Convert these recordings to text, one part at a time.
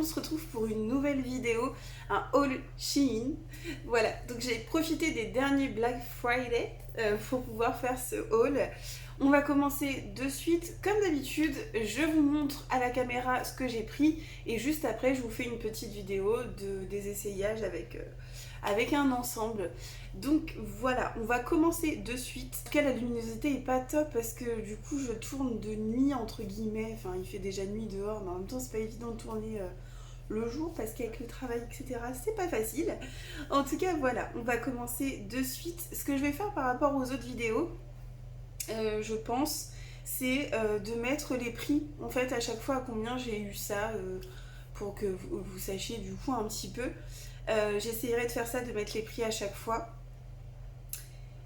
on se retrouve pour une nouvelle vidéo, un haul Shein. Voilà, donc j'ai profité des derniers Black Friday pour pouvoir faire ce haul. On va commencer de suite. Comme d'habitude, je vous montre à la caméra ce que j'ai pris et juste après, je vous fais une petite vidéo des essayages avec un ensemble. Donc voilà, on va commencer de suite. En tout cas, la luminosité est pas top parce que du coup, je tourne de nuit entre guillemets. Enfin, il fait déjà nuit dehors, mais en même temps, c'est pas évident de tourner le jour parce qu'avec le travail, etc., c'est pas facile. En tout cas, voilà, on va commencer de suite. Ce que je vais faire par rapport aux autres vidéos, je pense, c'est de mettre les prix en fait à chaque fois à combien j'ai eu ça pour que vous sachiez du coup un petit peu. J'essaierai de faire ça, de mettre les prix à chaque fois.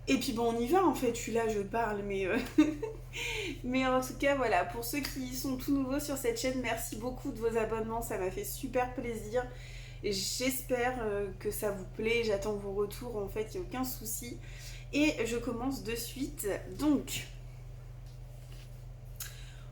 Et puis bon, on y va en fait, je suis là, je parle, mais, mais en tout cas, voilà, pour ceux qui sont tout nouveaux sur cette chaîne, merci beaucoup de vos abonnements, ça m'a fait super plaisir. J'espère que ça vous plaît, j'attends vos retours, en fait, il n'y a aucun souci. Et je commence de suite. Donc,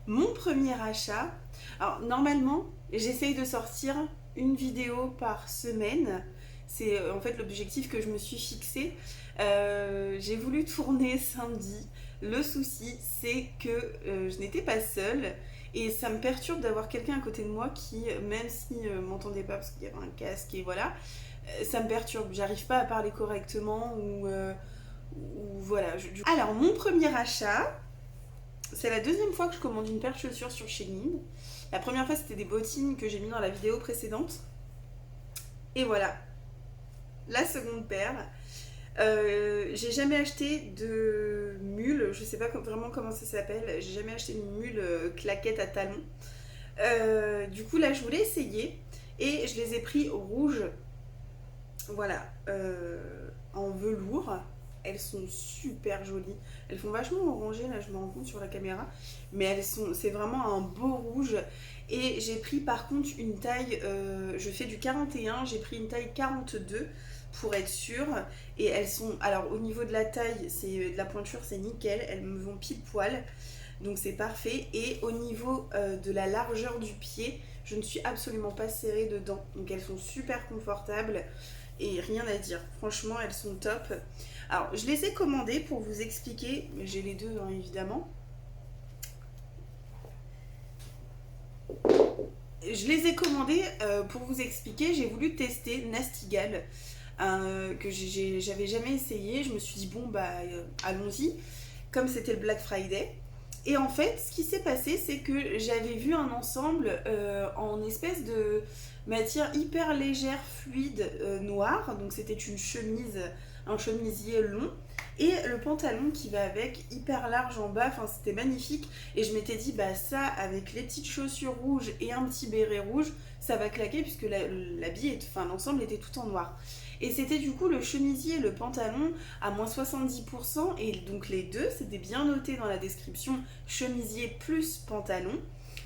mon premier achat, alors normalement, j'essaye de sortir une vidéo par semaine. C'est en fait l'objectif que je me suis fixé. J'ai voulu tourner samedi. Le souci, c'est que je n'étais pas seule. Et ça me perturbe d'avoir quelqu'un à côté de moi qui, même si m'entendait pas parce qu'il y avait un casque et voilà, ça me perturbe. J'arrive pas à parler correctement ou voilà. Alors, mon premier achat, c'est la deuxième fois que je commande une paire de chaussures sur Shein. La première fois, c'était des bottines que j'ai mis dans la vidéo précédente. Et voilà, la seconde paire. J'ai jamais acheté de mule, je sais pas vraiment comment ça s'appelle, j'ai jamais acheté une mule claquette à talons. Du coup là je voulais essayer et je les ai pris rouges, voilà, en velours. Elles sont super jolies, elles font vachement orangé là, je me rends compte sur la caméra, mais c'est vraiment un beau rouge. Et j'ai pris par contre une taille, je fais du 41, j'ai pris une taille 42 pour être sûre. Et elles sont, alors au niveau de la taille, c'est de la pointure, c'est nickel, elles me vont pile poil, donc c'est parfait. Et au niveau de la largeur du pied, je ne suis absolument pas serrée dedans, donc elles sont super confortables et rien à dire, franchement elles sont top. Alors je les ai commandées pour vous expliquer, j'ai les deux hein, évidemment. Je les ai commandées pour vous expliquer, j'ai voulu tester Nastigal. Que j'avais jamais essayé. Je me suis dit bon bah allons-y, comme c'était le Black Friday. Et en fait ce qui s'est passé, c'est que j'avais vu un ensemble en espèce de matière hyper légère, fluide, noire. Donc c'était une chemise, un chemisier long et le pantalon qui va avec, hyper large en bas, enfin c'était magnifique. Et je m'étais dit bah ça avec les petites chaussures rouges et un petit béret rouge, ça va claquer puisque l'habit, enfin l'ensemble était tout en noir. Et c'était du coup le chemisier et le pantalon à moins 70%. Et donc les deux, c'était bien noté dans la description, chemisier plus pantalon,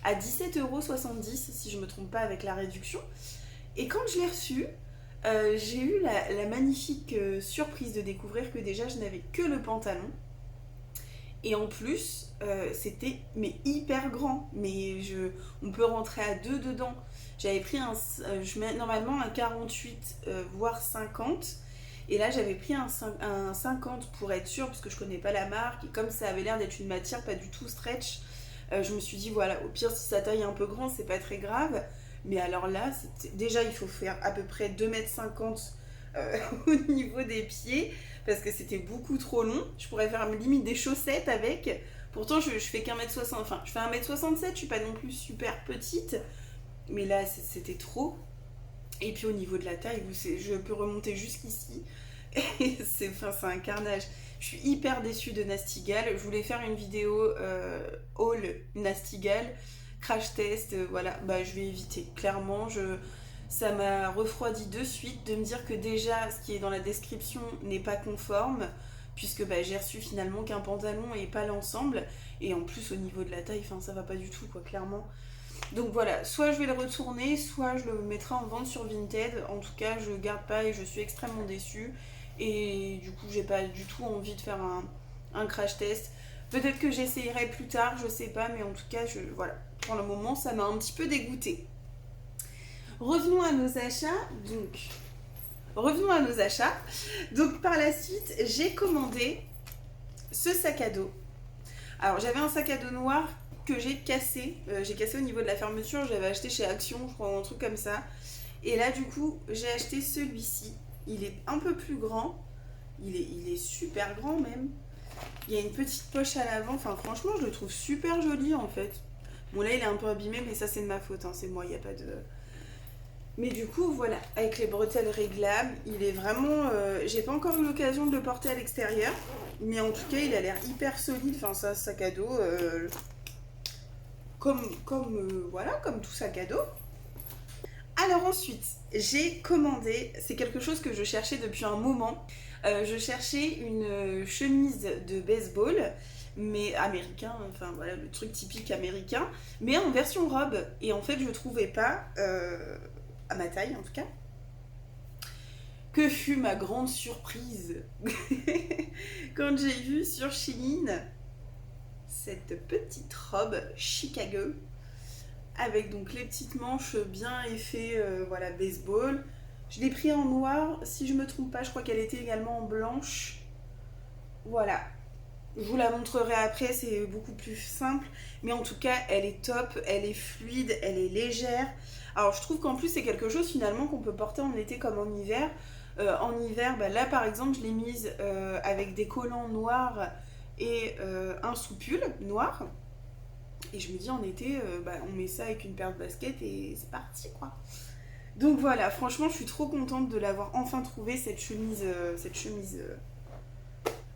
à 17,70€ si je ne me trompe pas avec la réduction. Et quand je l'ai reçu, j'ai eu la magnifique surprise de découvrir que déjà je n'avais que le pantalon. Et en plus, c'était mais hyper grand. Mais on peut rentrer à deux dedans. J'avais pris je mets normalement un 48, voire 50. Et là, j'avais pris un 50 pour être sûre, parce que je connais pas la marque. Et comme ça avait l'air d'être une matière pas du tout stretch, je me suis dit, voilà, au pire, si ça taille un peu grand, c'est pas très grave. Mais alors là, déjà, il faut faire à peu près 2,50 m au niveau des pieds, parce que c'était beaucoup trop long. Je pourrais faire limite des chaussettes avec. Pourtant, je fais qu'un mètre 60, enfin, je fais 1,67 m, je suis pas non plus super petite. Mais là, c'était trop. Et puis au niveau de la taille, je peux remonter jusqu'ici. Et c'est un carnage. Je suis hyper déçue de Nastigal. Je voulais faire une vidéo haul Nastigal, crash test, voilà. Bah je vais éviter. Clairement, ça m'a refroidi de suite de me dire que déjà, ce qui est dans la description n'est pas conforme, puisque bah, j'ai reçu finalement qu'un pantalon et pas l'ensemble. Et en plus, au niveau de la taille, ça va pas du tout, quoi, clairement. Donc voilà, soit je vais le retourner, soit je le mettrai en vente sur Vinted. En tout cas, je garde pas et je suis extrêmement déçue. Et du coup, j'ai pas du tout envie de faire un crash test. Peut-être que j'essayerai plus tard, je sais pas, mais en tout cas, voilà. Pour le moment, ça m'a un petit peu dégoûtée. Revenons à nos achats. Revenons à nos achats. Donc, par la suite, j'ai commandé ce sac à dos. Alors, j'avais un sac à dos noir que j'ai cassé. J'ai cassé au niveau de la fermeture. J'avais acheté chez Action, je crois, un truc comme ça. Et là, du coup, j'ai acheté celui-ci. Il est un peu plus grand. Il est super grand même. Il y a une petite poche à l'avant. Enfin, franchement, je le trouve super joli en fait. Bon, là, il est un peu abîmé, mais ça, c'est de ma faute. Hein. C'est moi, il n'y a pas de... Mais du coup, voilà, avec les bretelles réglables, il est vraiment... j'ai pas encore eu l'occasion de le porter à l'extérieur. Mais en tout cas, il a l'air hyper solide. Enfin, ça, sac à dos... voilà, comme tout sac à dos. Alors ensuite, j'ai commandé, c'est quelque chose que je cherchais depuis un moment. Je cherchais une chemise de baseball, mais américain, enfin voilà, le truc typique américain, mais en version robe. Et en fait, je trouvais pas, à ma taille en tout cas. Que fut ma grande surprise quand j'ai vu sur Shein cette petite robe Chicago avec donc les petites manches bien effet voilà, baseball. Je l'ai pris en noir, si je me trompe pas, je crois qu'elle était également en blanche. Voilà. Je vous la montrerai après, c'est beaucoup plus simple. Mais en tout cas, elle est top, elle est fluide, elle est légère. Alors je trouve qu'en plus c'est quelque chose finalement qu'on peut porter en été comme en hiver. En hiver, bah, là par exemple, je l'ai mise avec des collants noirs et un sous-pull noir. Et je me dis en été, bah, on met ça avec une paire de baskets et c'est parti quoi. Donc voilà, franchement je suis trop contente de l'avoir enfin trouvé cette chemise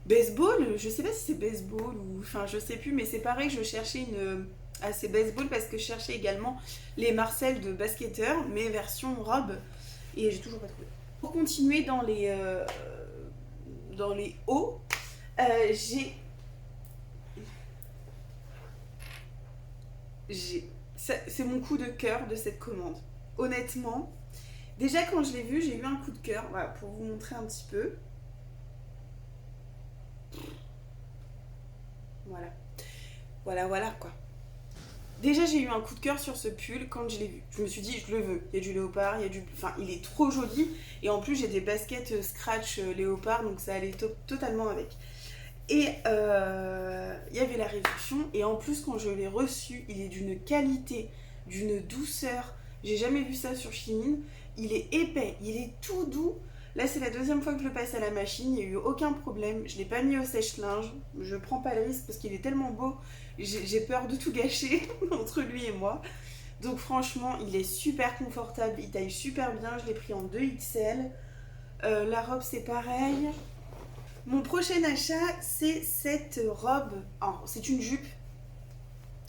baseball. Je sais pas si c'est baseball ou... Enfin je sais plus, mais c'est pareil, je cherchais une assez baseball parce que je cherchais également les Marcel de basketteur, mais version robe. Et j'ai toujours pas trouvé. Pour continuer dans les hauts, j'ai c'est mon coup de cœur de cette commande. Honnêtement, déjà quand je l'ai vu, j'ai eu un coup de cœur. Voilà, pour vous montrer un petit peu. Voilà. Voilà quoi. Déjà, j'ai eu un coup de cœur sur ce pull quand je l'ai vu. Je me suis dit, je le veux. Il y a du léopard, il y a du... Enfin, il est trop joli. Et en plus, j'ai des baskets scratch léopard, donc ça allait totalement avec. Et il y avait la réduction. Et en plus, quand je l'ai reçu, il est d'une qualité, d'une douceur. J'ai jamais vu ça sur Shein. Il est épais, il est tout doux. Là, c'est la deuxième fois que je le passe à la machine. Il n'y a eu aucun problème. Je ne l'ai pas mis au sèche-linge. Je prends pas le risque parce qu'il est tellement beau. J'ai peur de tout gâcher entre lui et moi. Donc franchement, il est super confortable. Il taille super bien. Je l'ai pris en 2XL. La robe, c'est pareil. Mon prochain achat, c'est cette robe. Alors, c'est une jupe.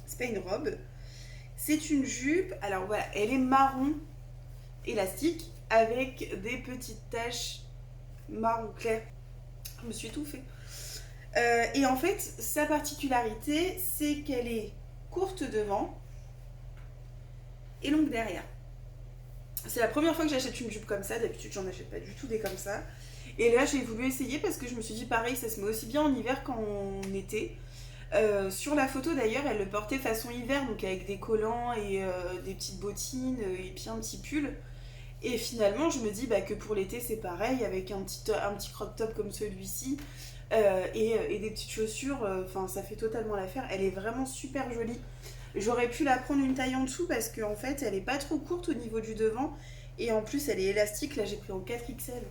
C'est pas une robe. C'est une jupe. Alors voilà, elle est marron élastique avec des petites taches marron clair. Je me suis étouffée. Et en fait, sa particularité, c'est qu'elle est courte devant et longue derrière. C'est la première fois que j'achète une jupe comme ça. D'habitude, j'en achète pas du tout des comme ça. Et là, j'ai voulu essayer parce que je me suis dit, pareil, ça se met aussi bien en hiver qu'en été. Sur la photo d'ailleurs, elle le portait façon hiver, donc avec des collants et des petites bottines et puis un petit pull. Et finalement, je me dis bah, que pour l'été, c'est pareil, avec un petit crop top comme celui-ci et des petites chaussures. Enfin, ça fait totalement l'affaire. Elle est vraiment super jolie. J'aurais pu la prendre une taille en dessous parce qu'en fait, elle est pas trop courte au niveau du devant. Et en plus, elle est élastique. Là, j'ai pris en 4XL.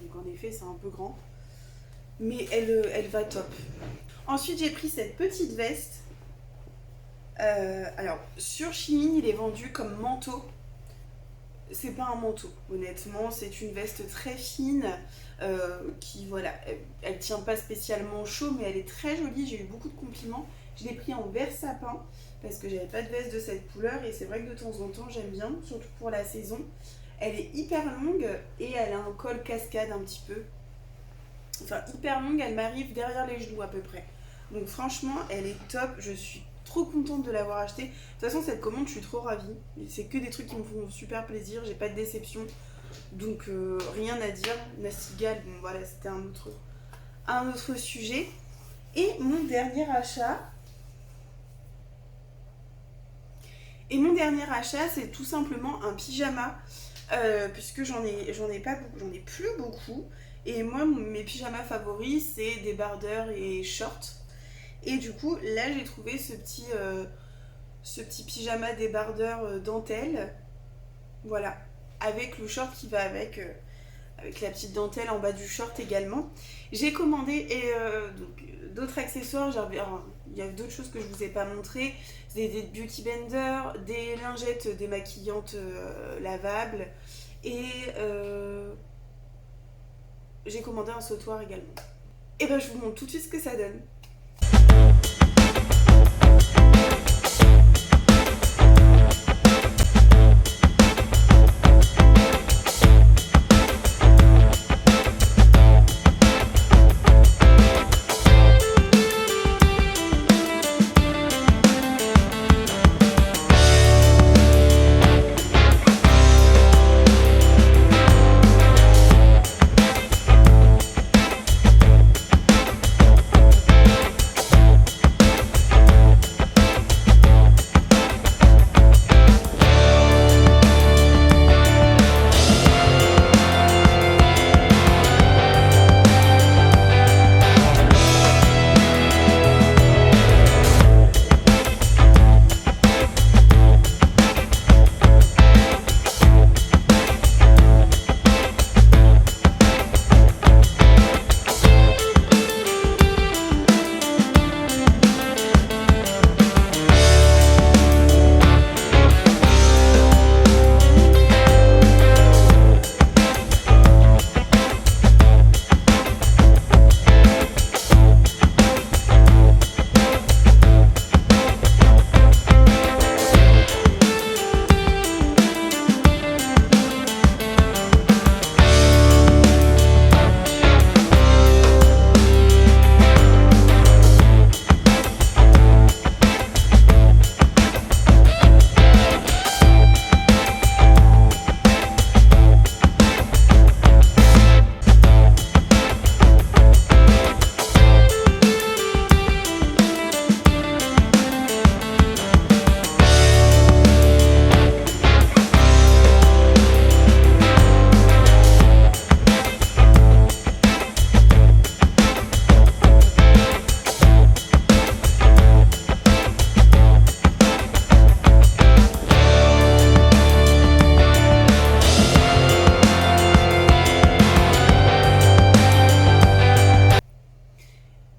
Donc en effet, c'est un peu grand. Mais elle va top. Ensuite, j'ai pris cette petite veste. Alors, sur Shein, il est vendu comme manteau. C'est pas un manteau, honnêtement. C'est une veste très fine qui, voilà, elle tient pas spécialement chaud, mais elle est très jolie. J'ai eu beaucoup de compliments. Je l'ai pris en vert sapin parce que j'avais pas de veste de cette couleur et c'est vrai que de temps en temps, j'aime bien, surtout pour la saison. Elle est hyper longue et elle a un col cascade un petit peu. Enfin, hyper longue, elle m'arrive derrière les genoux à peu près. Donc franchement, elle est top. Je suis trop contente de l'avoir achetée. De toute façon, cette commande, je suis trop ravie. C'est que des trucs qui me font super plaisir. J'ai pas de déception. Donc rien à dire. Nastigal, bon voilà, c'était un autre sujet. Et mon dernier achat, Et mon dernier achat, c'est tout simplement un pyjama, puisque j'en ai pas beaucoup, j'en ai plus beaucoup. Et moi, mes pyjamas favoris, c'est débardeurs et shorts. Et du coup, là, j'ai trouvé ce petit pyjama débardeur dentelle. Voilà, avec le short qui va avec la petite dentelle en bas du short également. J'ai commandé d'autres accessoires. Il y a d'autres choses que je vous ai pas montré. Des beauty blenders, des lingettes démaquillantes lavables et j'ai commandé un sautoir également. Et ben je vous montre tout de suite ce que ça donne.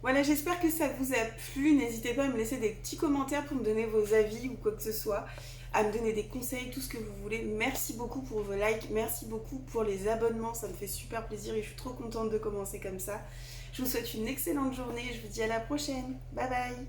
Voilà, j'espère que ça vous a plu. N'hésitez pas à me laisser des petits commentaires pour me donner vos avis ou quoi que ce soit, à me donner des conseils, tout ce que vous voulez. Merci beaucoup pour vos likes, merci beaucoup pour les abonnements, ça me fait super plaisir et je suis trop contente de commencer comme ça. Je vous souhaite une excellente journée et je vous dis à la prochaine. Bye bye.